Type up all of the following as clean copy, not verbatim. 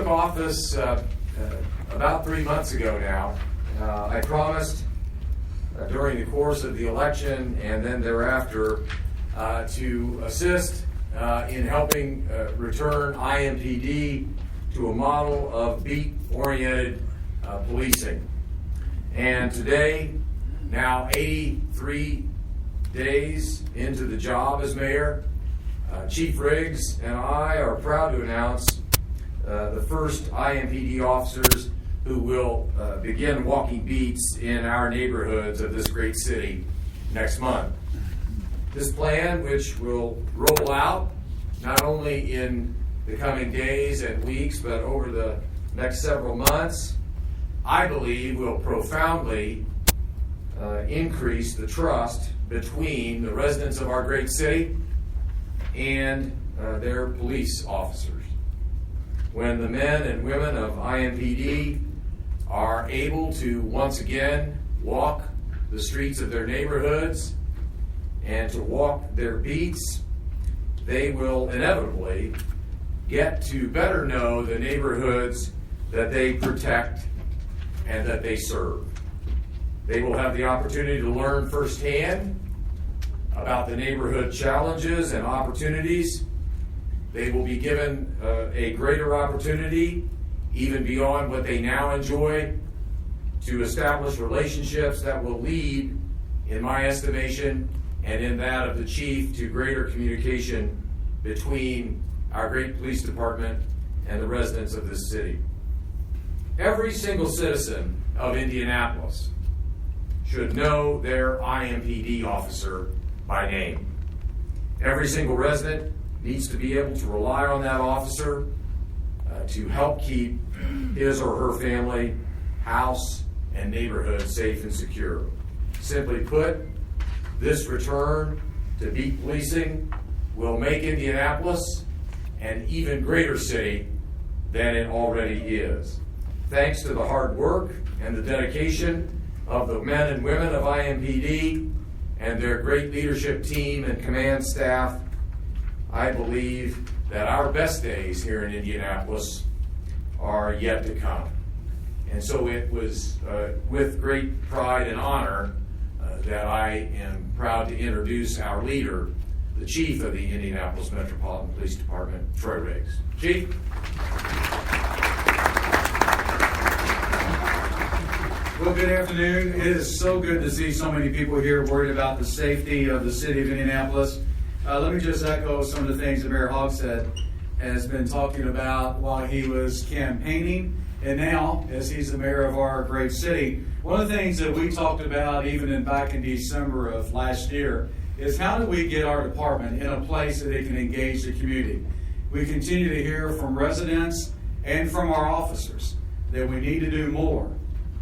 took office about 3 months ago now, I promised during the course of the election and then thereafter to assist in helping return IMPD to a model of beat-oriented policing. And today, now 83 days into the job as mayor, Chief Riggs and I are proud to announce the first IMPD officers who will begin walking beats in our neighborhoods of this great city next month. This plan, which will roll out not only in the coming days and weeks, but over the next several months, I believe will profoundly increase the trust between the residents of our great city and their police officers. When the men and women of IMPD are able to once again walk the streets of their neighborhoods and to walk their beats, they will inevitably get to better know the neighborhoods that they protect and that they serve. They will have the opportunity to learn firsthand about the neighborhood challenges and opportunities. They will be given a greater opportunity, even beyond what they now enjoy, to establish relationships that will lead, in my estimation, and in that of the chief, to greater communication between our great police department and the residents of this city. Every single citizen of Indianapolis should know their IMPD officer by name. Every single resident needs to be able to rely on that officer to help keep his or her family, house, and neighborhood safe and secure. Simply put, this return to beat policing will make Indianapolis an even greater city than it already is. Thanks to the hard work and the dedication of the men and women of IMPD and their great leadership team and command staff, I believe that our best days here in Indianapolis are yet to come. And so it was with great pride and honor that I am proud to introduce our leader, the Chief of the Indianapolis Metropolitan Police Department, Troy Riggs. Chief. Well, good afternoon. It is so good to see so many people here worried about the safety of the city of Indianapolis. Let me just echo some of the things that Mayor Hogsett has been talking about while he was campaigning, and now as he's the mayor of our great city. One of the things that we talked about even back in December of last year is how do we get our department in a place that it can engage the community. We continue to hear from residents and from our officers that we need to do more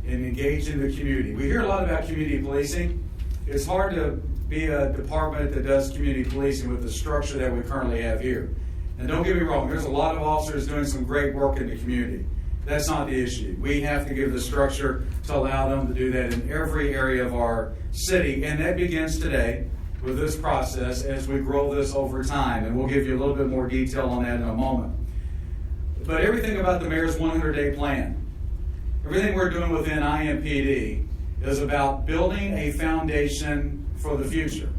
in engaging the community. We hear a lot about community policing. It's hard to be a department that does community policing with the structure that we currently have here. And don't get me wrong, there's a lot of officers doing some great work in the community. That's not the issue. We have to give the structure to allow them to do that in every area of our city, and that begins today with this process as we grow this over time, and we'll give you a little bit more detail on that in a moment. But everything about the mayor's 100-day plan, everything we're doing within IMPD is about building a foundation for the future.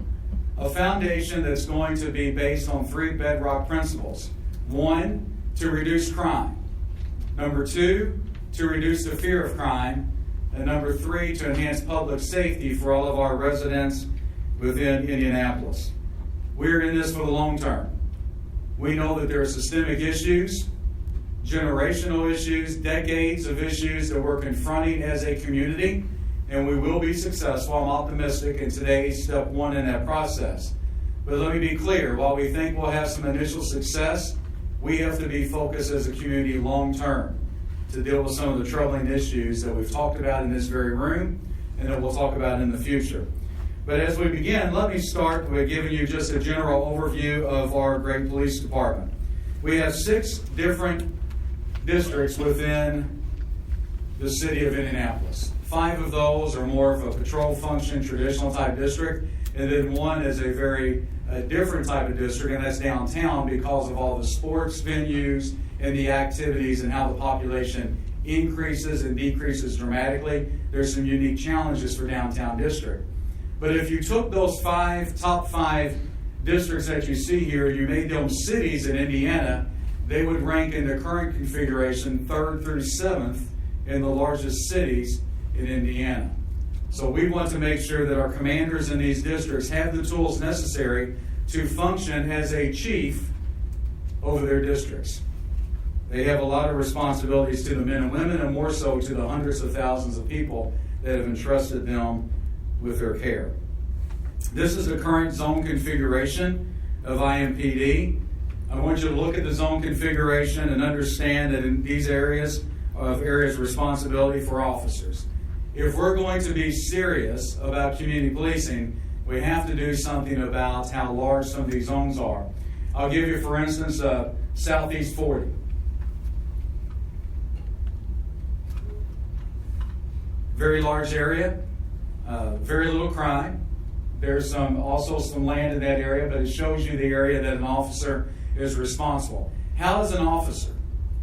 A foundation that's going to be based on 3 bedrock principles. 1, to reduce crime. Number 2, to reduce the fear of crime. And number 3, to enhance public safety for all of our residents within Indianapolis. We're in this for the long term. We know that there are systemic issues, generational issues, decades of issues that we're confronting as a community, and we will be successful. I'm optimistic in today's step 1 in that process. But let me be clear, while we think we'll have some initial success, we have to be focused as a community long term to deal with some of the troubling issues that we've talked about in this very room and that we'll talk about in the future. But as we begin, let me start with giving you just a general overview of our great police department. We have 6 different districts within the city of Indianapolis. 5 of those are more of a patrol function, traditional type district, and then 1 is a very different type of district, and that's downtown because of all the sports venues and the activities and how the population increases and decreases dramatically, there's some unique challenges for downtown district. But if you took those top five districts that you see here, you made them cities in Indiana, they would rank in the current configuration 3rd through 7th in the largest cities in Indiana. So we want to make sure that our commanders in these districts have the tools necessary to function as a chief over their districts. They have a lot of responsibilities to the men and women, and more so to the hundreds of thousands of people that have entrusted them with their care. This is the current zone configuration of IMPD. I want you to look at the zone configuration and understand that in these areas of responsibility for officers. If we're going to be serious about community policing, we have to do something about how large some of these zones are. I'll give you, for instance, Southeast 40. Very large area, very little crime. There's also some land in that area, but it shows you the area that an officer is responsible. How is an officer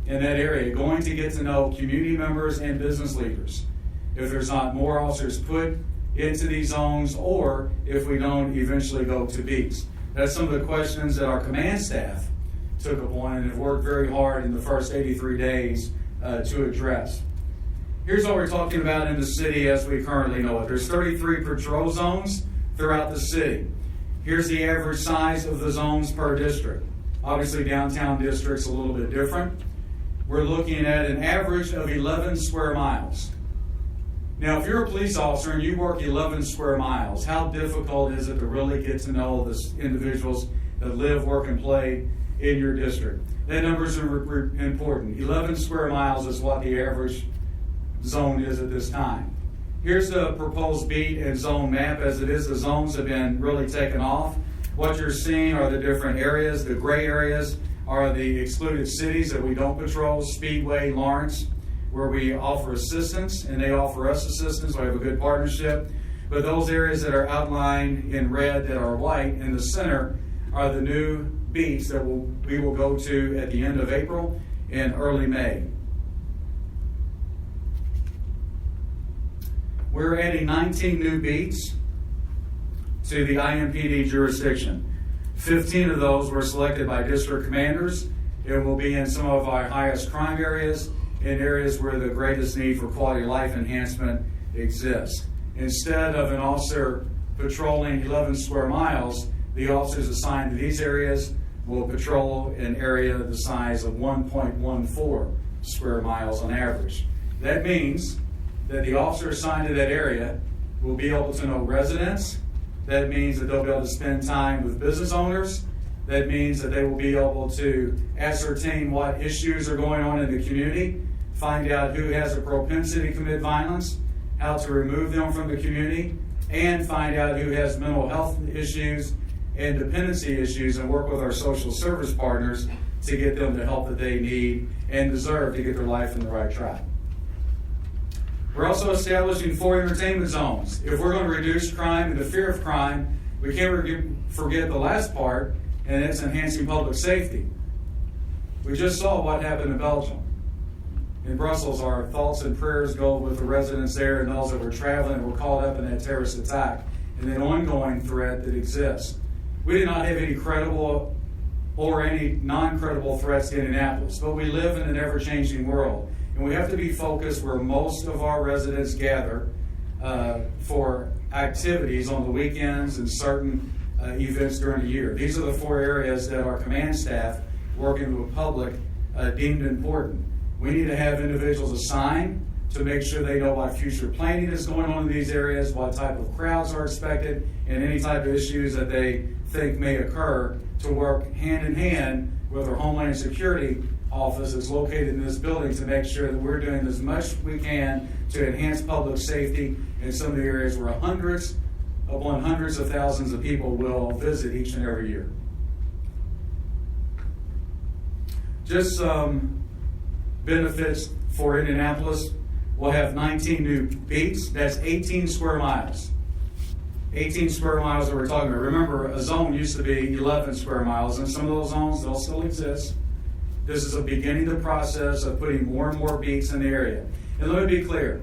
in that area going to get to know community members and business leaders if there's not more officers put into these zones, or if we don't eventually go to beats? That's some of the questions that our command staff took upon and have worked very hard in the first 83 days to address. Here's what we're talking about in the city as we currently know it. There's 33 patrol zones throughout the city. Here's the average size of the zones per district. Obviously, downtown district's a little bit different. We're looking at an average of 11 square miles. Now, if you're a police officer and you work 11 square miles, how difficult is it to really get to know the individuals that live, work, and play in your district? That number's important. 11 square miles is what the average zone is at this time. Here's the proposed beat and zone map. As it is, the zones have been really taken off. What you're seeing are the different areas. The gray areas are the excluded cities that we don't patrol: Speedway, Lawrence, where we offer assistance, and they offer us assistance. We have a good partnership. But those areas that are outlined in red that are white in the center are the new beats that we will go to at the end of April and early May. We're adding 19 new beats to the IMPD jurisdiction. 15 of those were selected by district commanders. It will be in some of our highest crime areas, in areas where the greatest need for quality of life enhancement exists. Instead of an officer patrolling 11 square miles, the officers assigned to these areas will patrol an area the size of 1.14 square miles on average. That means that the officer assigned to that area will be able to know residents. That means that they'll be able to spend time with business owners. That means that they will be able to ascertain what issues are going on in the community, find out who has a propensity to commit violence, how to remove them from the community, and find out who has mental health issues and dependency issues, and work with our social service partners to get them the help that they need and deserve to get their life in the right track. We're also establishing 4 entertainment zones. If we're going to reduce crime and the fear of crime, we can't forget the last part, and it's enhancing public safety. We just saw what happened in Belgium. In Brussels, our thoughts and prayers go with the residents there and those that were traveling and were caught up in that terrorist attack and the ongoing threat that exists. We did not have any credible or any non-credible threats to Indianapolis, but we live in an ever-changing world. And we have to be focused where most of our residents gather for activities on the weekends and certain events during the year. These are the 4 areas that our command staff, working with the public, deemed important. We need to have individuals assigned to make sure they know what future planning is going on in these areas, what type of crowds are expected, and any type of issues that they think may occur, to work hand in hand with our Homeland Security office that's located in this building to make sure that we're doing as much as we can to enhance public safety in some of the areas where hundreds of thousands of people will visit each and every year. Just some benefits for Indianapolis. We'll have 19 new beats. That's 18 square miles. 18 square miles that we're talking about. Remember, a zone used to be 11 square miles, and some of those zones, they'll still exist. This is a beginning the process of putting more and more beats in the area. And let me be clear.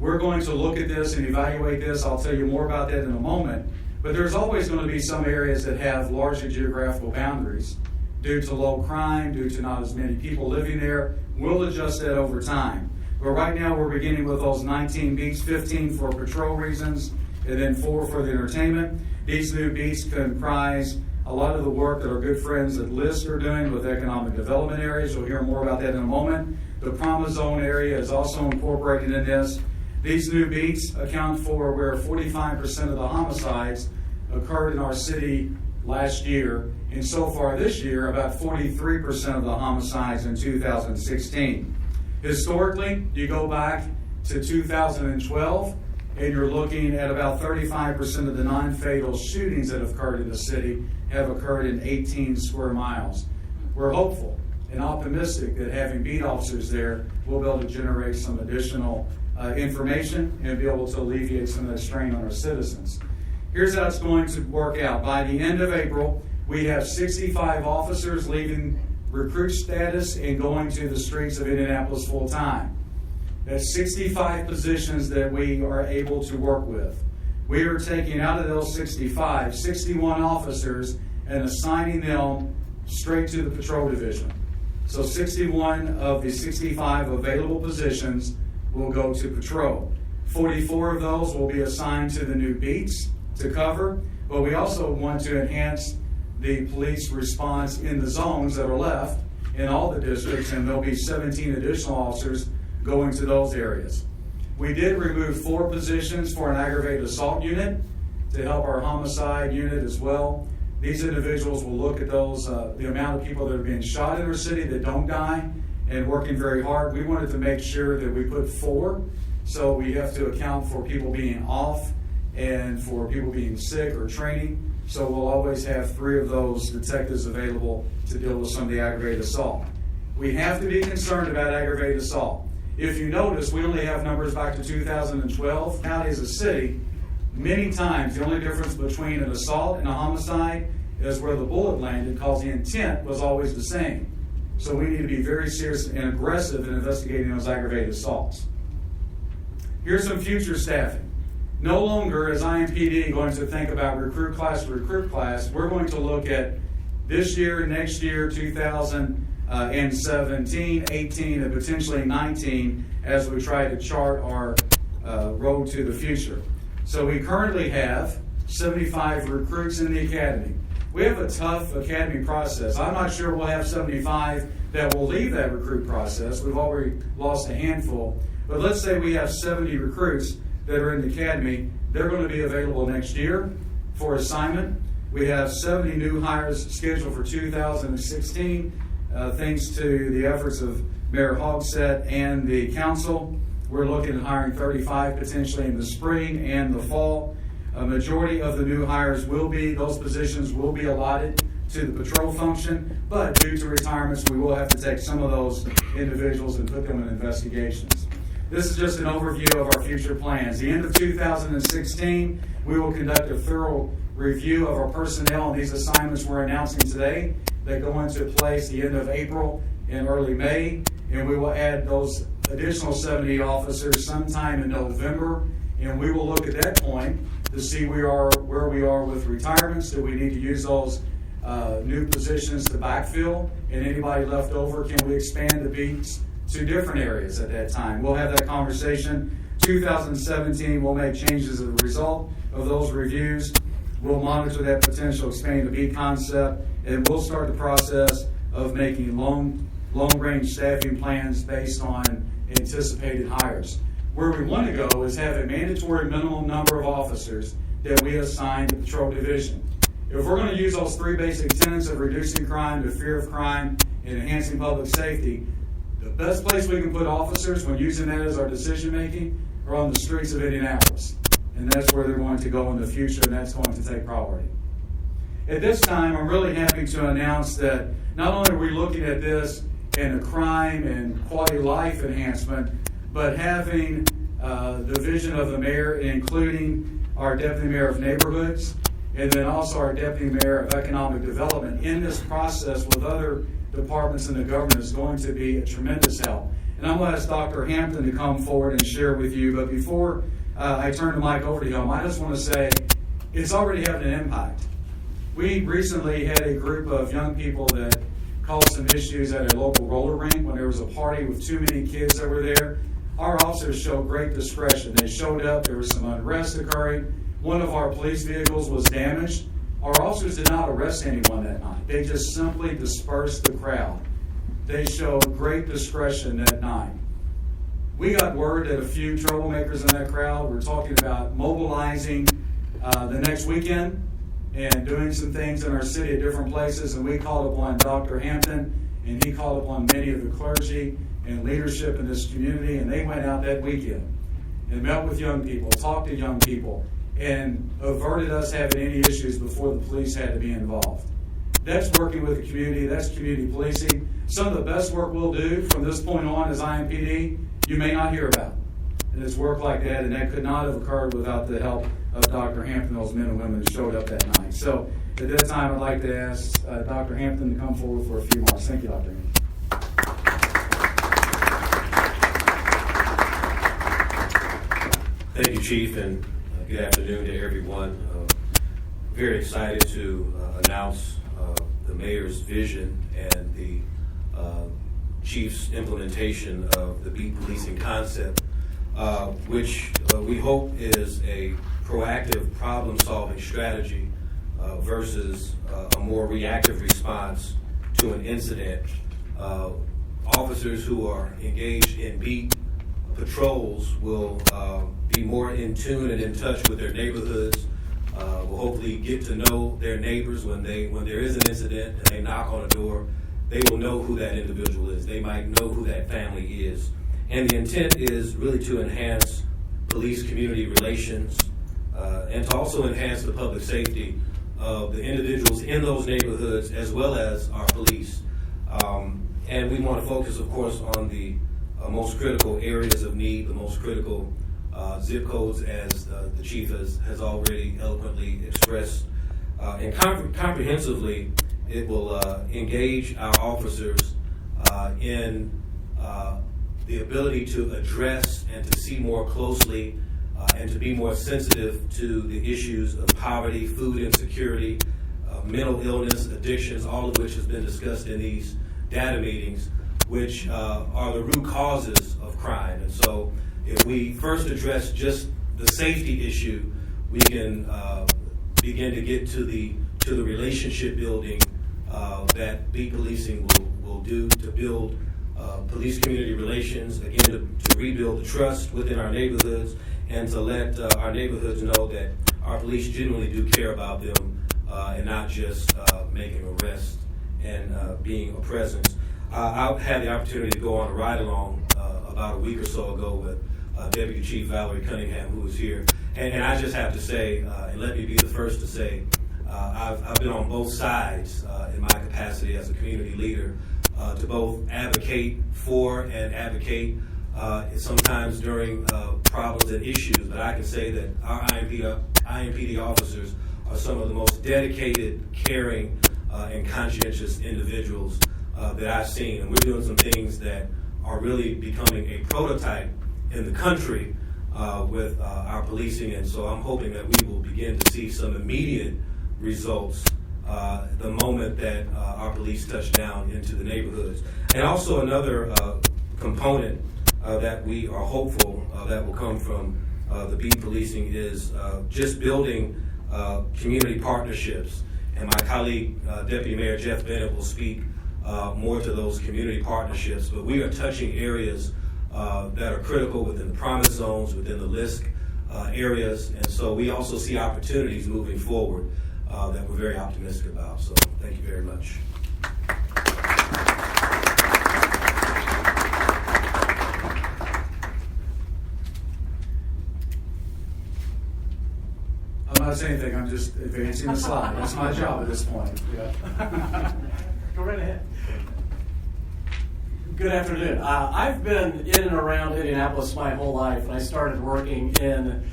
We're going to look at this and evaluate this. I'll tell you more about that in a moment. But there's always going to be some areas that have larger geographical boundaries due to low crime, due to not as many people living there. We'll adjust that over time. But right now we're beginning with those 19 beats, 15 for patrol reasons, and then 4 for the entertainment. These new beats comprise a lot of the work that our good friends at LIST are doing with economic development areas. You'll hear more about that in a moment. The Promise Zone area is also incorporated in this. These new beats account for where 45% of the homicides occurred in our city last year, and so far this year, about 43% of the homicides in 2016. Historically, you go back to 2012, and you're looking at about 35% of the non-fatal shootings that have occurred in the city have occurred in 18 square miles. We're hopeful and optimistic that having beat officers there will be able to generate some additional information and be able to alleviate some of that strain on our citizens. Here's how it's going to work out. By the end of April, we have 65 officers leaving recruit status and going to the streets of Indianapolis full time. That's 65 positions that we are able to work with. We are taking out of those 65, 61 officers and assigning them straight to the patrol division. So 61 of the 65 available positions will go to patrol. 44 of those will be assigned to the new beats to cover, but we also want to enhance the police response in the zones that are left in all the districts, and there'll be 17 additional officers going to those areas. We did remove 4 positions for an aggravated assault unit to help our homicide unit as well. These individuals will look at those, the amount of people that are being shot in our city that don't die, and working very hard. We wanted to make sure that we put 4, so we have to account for people being off and for people being sick or training. So we'll always have 3 of those detectives available to deal with some of the aggravated assault. We have to be concerned about aggravated assault. If you notice, we only have numbers back to 2012. County as a city, many times the only difference between an assault and a homicide is where the bullet landed, because the intent was always the same. So we need to be very serious and aggressive in investigating those aggravated assaults. Here's some future staffing. No longer is IMPD going to think about recruit class to recruit class. We're going to look at this year, next year, 2017, 18, and potentially 19 as we try to chart our road to the future. So we currently have 75 recruits in the academy. We have a tough academy process. I'm not sure we'll have 75 that will leave that recruit process. We've already lost a handful. But let's say we have 70 recruits that are in the academy. They're going to be available next year for assignment. We have 70 new hires scheduled for 2016, thanks to the efforts of Mayor Hogsett and the council. We're looking at hiring 35 potentially in the spring and the fall. A majority of the new hires those positions will be allotted to the patrol function, but due to retirements, we will have to take some of those individuals and put them in investigations. This is just an overview of our future plans. The end of 2016, we will conduct a thorough review of our personnel and these assignments we're announcing today that go into place the end of April and early May, and we will add those additional 70 officers sometime in November, and we will look at that point to see where we are with retirements. Do we need to use those new positions to backfill, and anybody left over, can we expand the beats to different areas at that time? We'll have that conversation. 2017, we'll make changes as a result of those reviews. We'll monitor that potential expand the beat concept, and we'll start the process of making long-range staffing plans based on anticipated hires. Where we want to go is have a mandatory minimum number of officers that we assign to the patrol division. If we're going to use those 3 basic tenets of reducing crime, the fear of crime, and enhancing public safety, the best place we can put officers when using that as our decision making are on the streets of Indianapolis. And that's where they're going to go in the future, and that's going to take priority. At this time, I'm really happy to announce that not only are we looking at this in a crime and quality of life enhancement, but having the vision of the mayor, including our deputy mayor of neighborhoods, and then also our deputy mayor of economic development in this process with other departments in the government is going to be a tremendous help. And I'm going to ask Dr. Hampton to come forward and share with you. But before I turn the mic over to him, I just want to say it's already having an impact. We recently had a group of young people that caused some issues at a local roller rink when there was a party with too many kids that were there. Our officers showed great discretion. They showed up. There was some unrest occurring. One of our police vehicles was damaged. Our officers did not arrest anyone that night. They just simply dispersed the crowd. They showed great discretion that night. We got word that a few troublemakers in that crowd were talking about mobilizing the next weekend and doing some things in our city at different places, and we called upon Dr. Hampton, and he called upon many of the clergy and leadership in this community, and they went out that weekend and met with young people, talked to young people, and averted us having any issues before the police had to be involved. That's working with the community. That's community policing. Some of the best work we'll do from this point on as IMPD, you may not hear about. And it's work like that, and that could not have occurred without the help of Dr. Hampton, those men and women who showed up that night. So at that time, I'd like to ask Dr. Hampton to come forward for a few remarks. Thank you, Dr. Hampton. Thank you, Chief, and good afternoon to everyone. Very excited to announce the Mayor's vision and the Chief's implementation of the beat policing concept, which we hope is a proactive problem-solving strategy versus a more reactive response to an incident. Officers who are engaged in beat patrols will be more in tune and in touch with their neighborhoods, will hopefully get to know their neighbors when there is an incident and they knock on a door. They will know who that individual is. They might know who that family is. And the intent is really to enhance police-community relations and to also enhance the public safety of the individuals in those neighborhoods as well as our police. And we want to focus, of course, on the most critical areas of need, the most critical zip codes, as the Chief has already eloquently expressed. And comprehensively, it will engage our officers in the ability to address and to see more closely and to be more sensitive to the issues of poverty, food insecurity, mental illness, addictions, all of which has been discussed in these data meetings, which are the root causes of crime. And so if we first address just the safety issue, we can begin to get to the relationship building that beat policing will do to build police-community relations, again, to rebuild the trust within our neighborhoods and to let our neighborhoods know that our police genuinely do care about them and not just making arrests and being a presence. I had the opportunity to go on a ride-along about a week or so ago with Deputy Chief Valerie Cunningham, who was here. And I just have to say, and let me be the first to say, I've been on both sides in my capacity as a community leader to both advocate for and advocate sometimes during problems and issues. But I can say that our IMPD officers are some of the most dedicated, caring, and conscientious individuals that I've seen. And we're doing some things that are really becoming a prototype in the country with our policing. And so I'm hoping that we will begin to see some immediate results the moment that our police touch down into the neighborhoods. And also another component that we are hopeful that will come from the beat policing is just building community partnerships. And my colleague, Deputy Mayor Jeff Bennett, will speak more to those community partnerships. But we are touching areas that are critical within the promise zones, within the LISC areas. And so we also see opportunities moving forward that we're very optimistic about. So thank you very much. I'm not saying anything. I'm just advancing the slide. That's my job at this point. Yeah. Go right ahead. Good afternoon. I've been in and around Indianapolis my whole life, and I started working in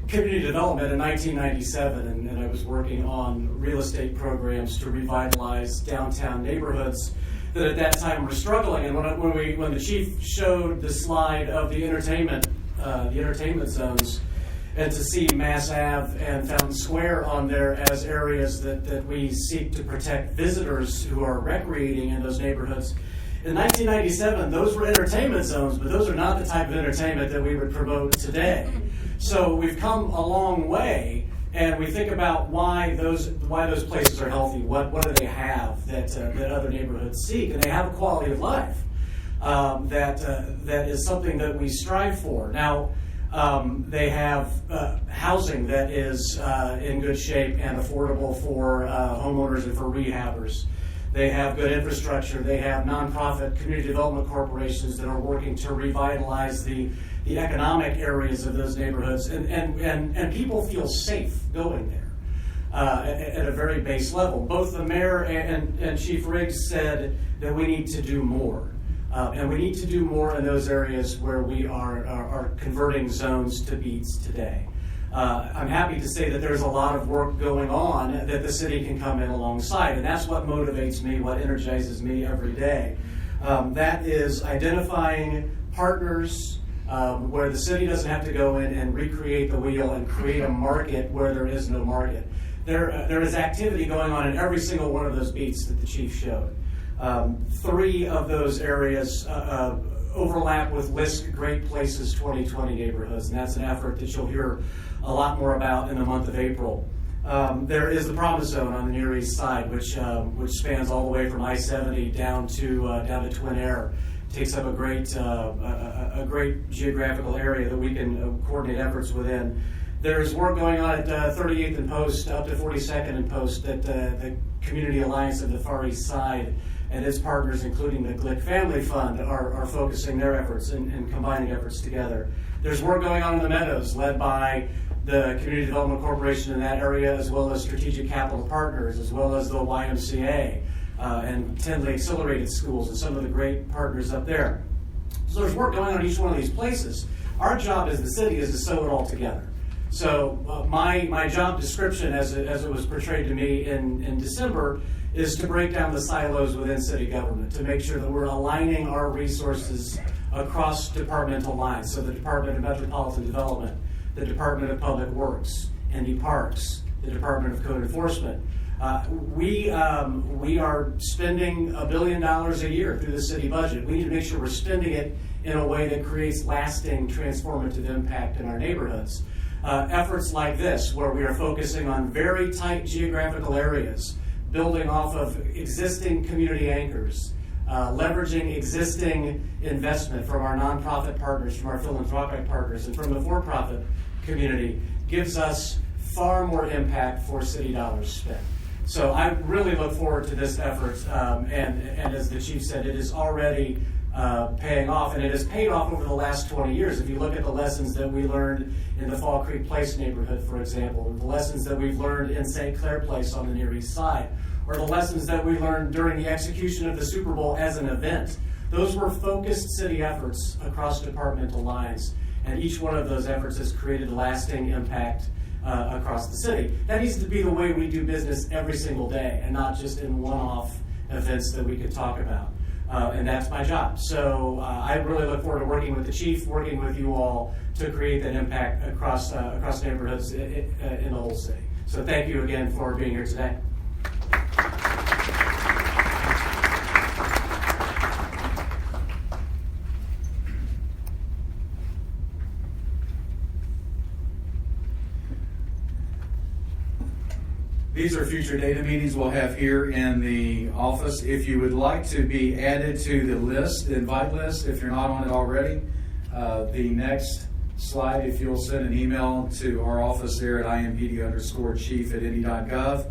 community development in 1997, and I was working on real estate programs to revitalize downtown neighborhoods that at that time were struggling. And when the chief showed the slide of the entertainment zones, and to see Mass Ave and Fountain Square on there as areas that we seek to protect visitors who are recreating in those neighborhoods. In 1997, those were entertainment zones, but those are not the type of entertainment that we would promote today. So we've come a long way, and we think about why those places are healthy. What do they have that other neighborhoods seek? And they have a quality of life that is something that we strive for. Now, they have housing that is in good shape and affordable for homeowners and for rehabbers. They have good infrastructure. They have nonprofit community development corporations that are working to revitalize the economic areas of those neighborhoods, and people feel safe going there at a very base level. Both the mayor and Chief Riggs said that we need to do more. And we need to do more in those areas where we are converting zones to beats today. I'm happy to say that there's a lot of work going on that the city can come in alongside, and that's what motivates me, what energizes me every day. That is identifying partners where the city doesn't have to go in and recreate the wheel and create a market where there is no market. There is activity going on in every single one of those beats that the chief showed. 3 of those areas overlap with LISC Great Places 2020 neighborhoods, and that's an effort that you'll hear a lot more about in the month of April. There is the Promise Zone on the Near East Side, which spans all the way from I-70 down to Twin Air. Takes up a great geographical area that we can coordinate efforts within. There's work going on at 38th and Post up to 42nd and Post at the Community Alliance of the Far East Side, and its partners, including the Glick Family Fund, are focusing their efforts and combining efforts together. There's work going on in the Meadows, led by the Community Development Corporation in that area, as well as Strategic Capital Partners, as well as the YMCA and Tinley Accelerated Schools, and some of the great partners up there. So there's work going on in each one of these places. Our job as the city is to sew it all together. So my job description, as it was portrayed to me in December, is to break down the silos within city government, to make sure that we're aligning our resources across departmental lines. So the Department of Metropolitan Development, the Department of Public Works, ND Parks, the Department of Code Enforcement. We are spending $1 billion a year through the city budget. We need to make sure we're spending it in a way that creates lasting transformative impact in our neighborhoods. Efforts like this, where we are focusing on very tight geographical areas, building off of existing community anchors, leveraging existing investment from our nonprofit partners, from our philanthropic partners, and from the for-profit community, gives us far more impact for city dollars spent. So I really look forward to this effort, and as the chief said, it is already paying off, and it has paid off over the last 20 years. If you look at the lessons that we learned in the Fall Creek Place neighborhood, for example, the lessons that we've learned in St. Clair Place on the Near East Side, or the lessons that we learned during the execution of the Super Bowl as an event, those were focused city efforts across departmental lines, and each one of those efforts has created lasting impact across the city. That needs to be the way we do business every single day, and not just in one-off events that we could talk about. And that's my job. So I really look forward to working with the chief, working with you all to create that impact across neighborhoods in the whole city. So thank you again for being here today. These are future data meetings we'll have here in the office. If you would like to be added to the list, the invite list, if you're not on it already, the next slide, if you'll send an email to our office there at impd_chief@indy.gov,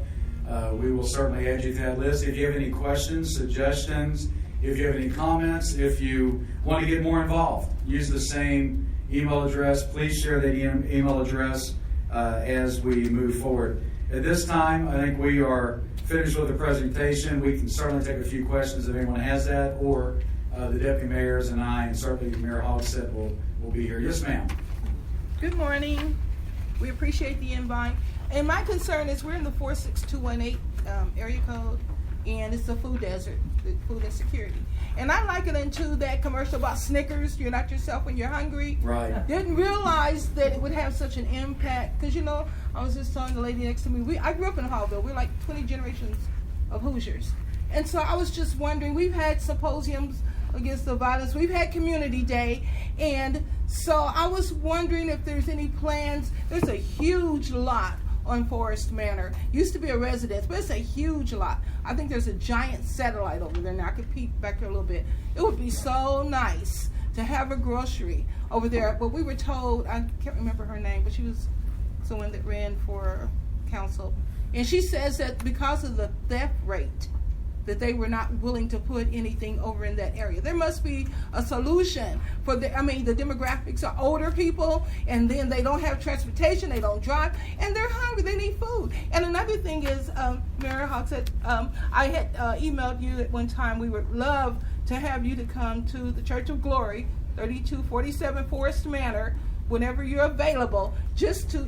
we will certainly add you to that list. If you have any questions, suggestions, if you have any comments, if you want to get more involved, use the same email address. Please share that email address as we move forward. At this time, I think we are finished with the presentation. We can certainly take a few questions if anyone has that, or the deputy mayors and I, and certainly Mayor Hogsett will be here. Yes, ma'am. Good morning. We appreciate the invite. And my concern is we're in the 46218 area code. and it's a food desert, food insecurity. And I liken it to that commercial about Snickers, you're not yourself when you're hungry. Right. Didn't realize that it would have such an impact, because I was just telling the lady next to me, I grew up in Hallville, we're like 20 generations of Hoosiers. And so I was just wondering, we've had symposiums against the violence, we've had community day, and so I was wondering if there's any plans. There's a huge lot on Forest Manor. Used to be a residence, but it's a huge lot. I think there's a giant satellite over there now. I could peek back there a little bit. It would be so nice to have a grocery over there, but we were told, I can't remember her name, but she was someone that ran for council, and she says that because of the theft rate, that they were not willing to put anything over in that area. There must be a solution for the demographics are older people, and then they don't have transportation, they don't drive, and they're hungry, they need food. And another thing is, Mayor Hawk said, I had emailed you at one time, we would love to have you to come to the Church of Glory, 3247 Forest Manor, whenever you're available, just to,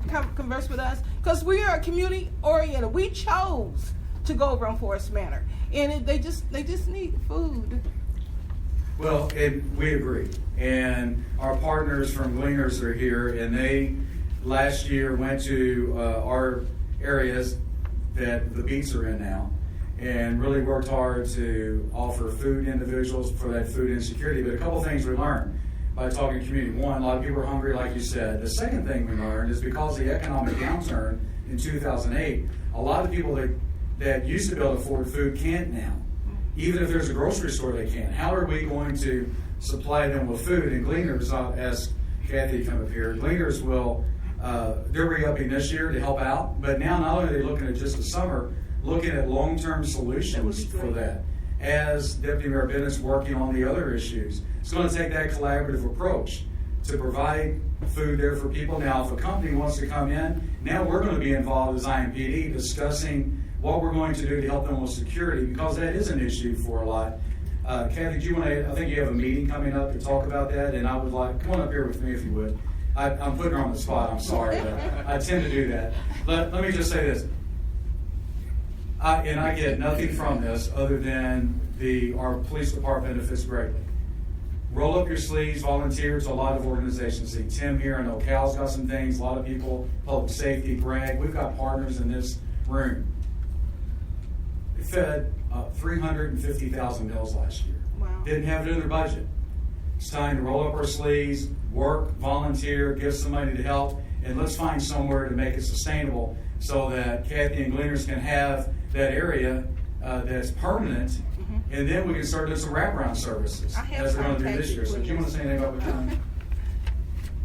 come converse with us, because we are community oriented. We chose to go over on Forest Manor, and they just need food. Well, we agree. And our partners from Gleaners are here, and they last year went to our areas that the beats are in now, and really worked hard to offer food to individuals for that food insecurity. But a couple things we learned by talking to community. One, a lot of people are hungry, like you said. The second thing we learned is because of the economic downturn in 2008, a lot of people that used to be able to afford food can't now. Even if there's a grocery store, they can't. How are we going to supply them with food? And Gleaners, I'll ask Kathy to come up here. Gleaners will, they're re-upping this year to help out. But now not only are they looking at just the summer, looking at long-term solutions for that. As Deputy Mayor Bennett's working on the other issues, it's going to take that collaborative approach to provide food there for people. Now, if a company wants to come in, now we're going to be involved as IMPD discussing what we're going to do to help them with security, because that is an issue for a lot. Kathy, do you want to, I think you have a meeting coming up to talk about that, and I would like, come on up here with me if you would. I'm putting her on the spot, I'm sorry, but I tend to do that. Let me just say this. I get nothing from this other than our police department benefits greatly. Roll up your sleeves, volunteer to a lot of organizations. See Tim here, I know Cal's got some things, a lot of people, public safety, Greg, we've got partners in this room. They fed 350,000 meals last year. Wow. Didn't have it in their budget. It's time to roll up our sleeves, work, volunteer, give somebody to help, and let's find somewhere to make it sustainable so that Kathy and Gleaners can have that area that's permanent, and then we can start doing some wraparound services as we're going to do this year. So do you want to say anything about what you're doing?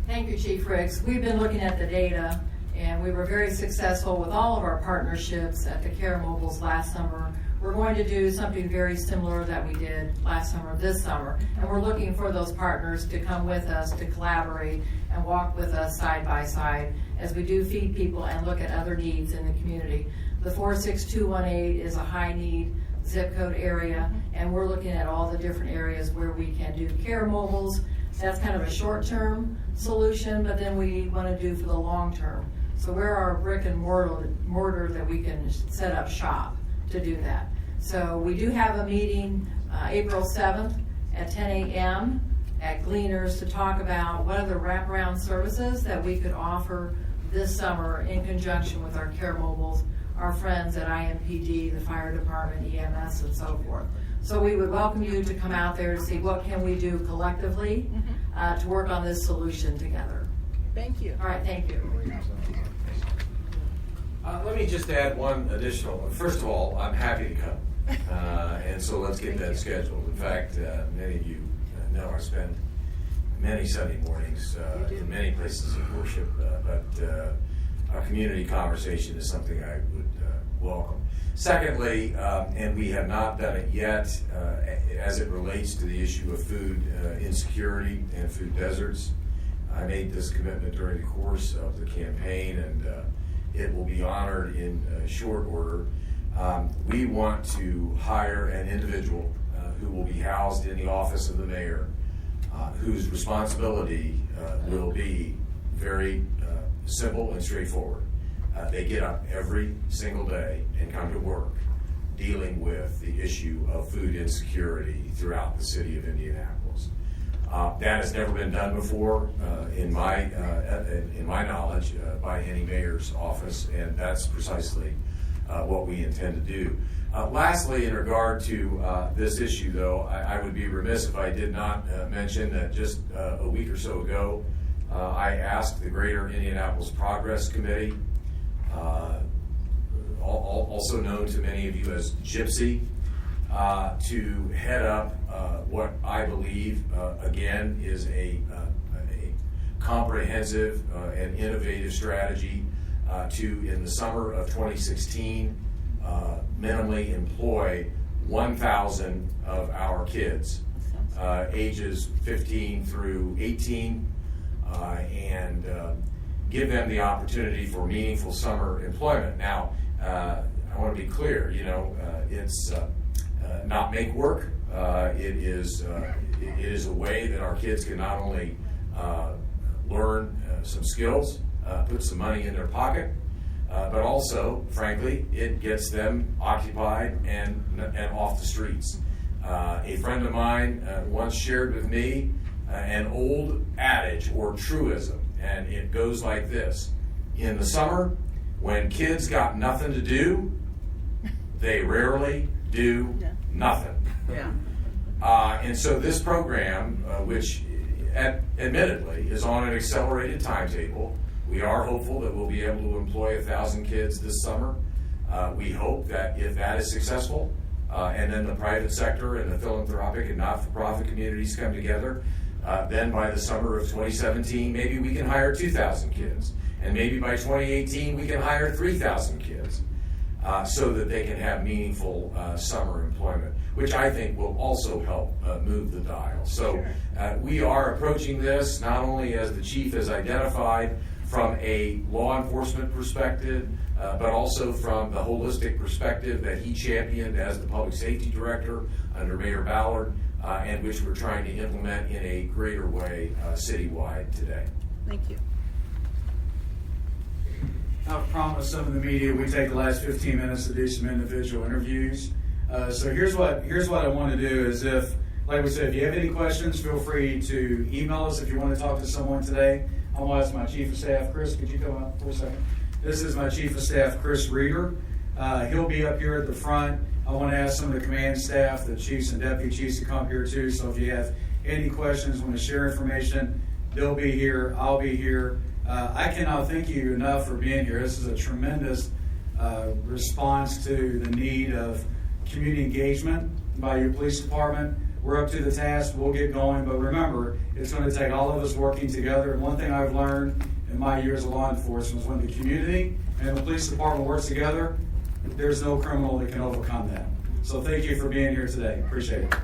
Thank you, Chief Ricks. We've been looking at the data, and we were very successful with all of our partnerships at the Care Mobiles last summer. We're going to do something very similar that we did last summer, this summer, and we're looking for those partners to come with us, to collaborate and walk with us side by side as we do feed people and look at other needs in the community. The 46218 is a high need zip code area, and we're looking at all the different areas where we can do Care Mobiles. That's kind of a short-term solution, but then we want to do for the long term. So where are brick and mortar that we can set up shop to do that. So we do have a meeting April 7th at 10 a.m. at Gleaners to talk about what are the wraparound services that we could offer this summer in conjunction with our Care Mobiles, our friends at IMPD, the fire department, EMS, and so forth. So we would welcome you to come out there to see what can we do collectively to work on this solution together. Thank you. All right, thank you. Let me just add one additional. First of all, I'm happy to come, and so let's get that scheduled. In fact, many of you know I spend many Sunday mornings in many places of worship, but a community conversation is something I would welcome. Secondly, and we have not done it yet, as it relates to the issue of food insecurity and food deserts, I made this commitment during the course of the campaign, and it will be honored in short order. We want to hire an individual who will be housed in the office of the mayor, whose responsibility will be very simple and straightforward. They get up every single day and come to work dealing with the issue of food insecurity throughout the city of Indianapolis. That has never been done before in my knowledge by any mayor's office, and that's precisely what we intend to do. Lastly, in regard to this issue, though, I would be remiss if I did not mention that just a week or so ago, I asked the Greater Indianapolis Progress Committee, also known to many of you as GYPSY, to head up what I believe, again, is a comprehensive and innovative strategy to, in the summer of 2016, minimally employ 1,000 of our kids, ages 15 through 18, and give them the opportunity for meaningful summer employment. Now, I want to be clear, it's not make work. It is a way that our kids can not only learn some skills, put some money in their pocket, but also, frankly, it gets them occupied and off the streets. A friend of mine once shared with me an old adage or truism, and it goes like this: in the summer, when kids got nothing to do, they rarely do nothing. Yeah. And so this program, which admittedly is on an accelerated timetable, we are hopeful that we'll be able to employ 1,000 kids this summer. We hope that if that is successful, and then the private sector and the philanthropic and not-for-profit communities come together, then by the summer of 2017, maybe we can hire 2,000 kids. And maybe by 2018, we can hire 3,000 kids so that they can have meaningful summer employment, which I think will also help move the dial. So we are approaching this not only, as the chief has identified, from a law enforcement perspective, but also from the holistic perspective that he championed as the public safety director under Mayor Ballard, and which we're trying to implement in a greater way citywide today. Thank you. I've promised some of the media we take the last 15 minutes to do some individual interviews. So here's what I want to do is, if, like we said, if you have any questions, feel free to email us if you want to talk to someone today. I'm going to ask my Chief of Staff, Chris, could you come up for a second? This is my Chief of Staff, Chris Reeder. He'll be up here at the front. I want to ask some of the command staff, the chiefs and deputy chiefs, to come here too. So if you have any questions, want to share information, they'll be here. I'll be here. I cannot thank you enough for being here. This is a tremendous response to the need of community engagement by your police department. We're up to the task. We'll get going. But remember, it's going to take all of us working together. And one thing I've learned in my years of law enforcement is when the community and the police department works together, there's no criminal that can overcome that. So thank you for being here today. Appreciate it.